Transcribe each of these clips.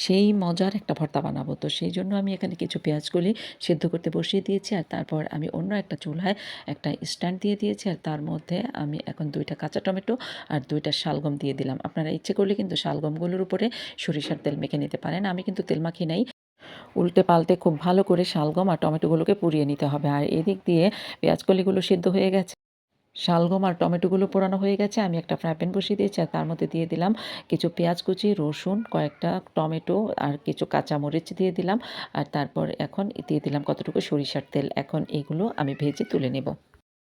সেই মজার একটা ভর্তা বানাবো। তো সেই জন্য আমি এখানে কিছু পেঁয়াজকলি সিদ্ধ করতে বসিয়ে দিয়েছি, আর তারপর আমি অন্য একটা চুলায় একটা স্ট্যান্ড দিয়ে দিয়েছি, আর তার মধ্যে আমি এখন 2টা কাঁচা টমেটো আর 2টা শালগম দিয়ে দিলাম। আপনারা ইচ্ছে করলে কিন্তু শালগমগুলোর উপরে সরিষার তেল মেখে নিতে পারেন। আমি কিন্তু তেল মাখি নাই। উল্টে পাল্টে খুব ভালো করে শালগম আর টমেটোগুলোকে পুড়িয়ে নিতে হবে। আর এদিক দিয়ে পেঁয়াজকলিগুলো সিদ্ধ হয়ে গেছে, শালগম আর টমেটোগুলো পোড়ানো হয়ে গেছে। আমি একটা ফ্রাই প্যান বসিয়ে দিয়েছি, আর তার মধ্যে দিয়ে দিলাম কিছু পেঁয়াজ কুচি, রসুন, কয়েকটা টমেটো আর কিছু কাঁচামরিচ দিয়ে দিলাম। আর তারপর এখন দিয়ে দিলাম কতটুকু সরিষার তেল। এখন এগুলো আমি ভেজে তুলে নেব।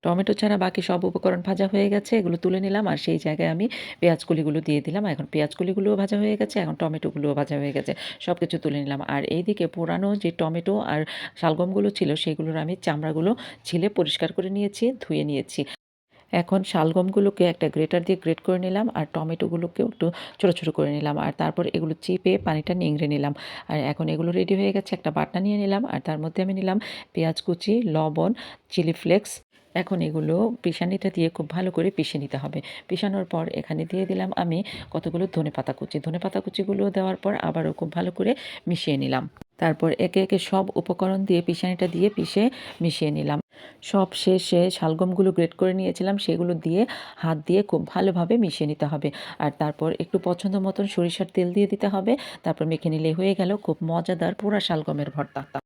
টমেটো ছাড়া বাকি সব উপকরণ ভাজা হয়ে গেছে, এগুলো তুলে নিলাম। আর সেই জায়গায় আমি পেঁয়াজকলিগুলো দিয়ে দিলাম। এখন পেঁয়াজকলিগুলোও ভাজা হয়ে গেছে, এখন টমেটোগুলোও ভাজা হয়ে গেছে, সব কিছু তুলে নিলাম। আর এইদিকে পোড়ানো যে টমেটো আর শালগমগুলো ছিল সেগুলোর আমি চামড়াগুলো ছিলে পরিষ্কার করে নিয়েছি, ধুয়ে নিয়েছি। এখন শালগমগুলোকে একটা গ্রেটার দিয়ে গ্রেট করে নিলাম, আর টমেটোগুলোকেও একটু ছোটো ছোটো করে নিলাম, আর তারপর এগুলো চিপে পানিটা নিংড়ে নিলাম। আর এখন এগুলো রেডি হয়ে গেছে, একটা বাটনা নিয়ে নিলাম, আর তার মধ্যে আমি নিলাম পেঁয়াজ কুচি, লবণ, চিলি ফ্লেক্স। এখন এগুলো পিষানিটা দিয়ে খুব ভালো করে পিষে নিতে হবে। পিষানোর পর এখানে দিয়ে দিলাম আমি কতগুলো ধনেপাতা কুচি। ধনেপাতা কুচিগুলো দেওয়ার পর আবারও খুব ভালো করে মিশিয়ে নিলাম। তারপর একে একে সব উপকরণ দিয়ে পিষানিটা দিয়ে পিষে মিশিয়ে নিলাম। সব শেষে শালগমগুলো গ্রেট করে নিয়েছিলাম সেগুলো দিয়ে হাত দিয়ে খুব ভালোভাবে মিশিয়ে নিতে হবে। আর তারপর একটু পছন্দ মতন সরিষার তেল দিয়ে দিতে হবে। তারপর মেখে নিলে হয়ে গেল খুব মজাদার পোড়া শালগমের ভর্তা।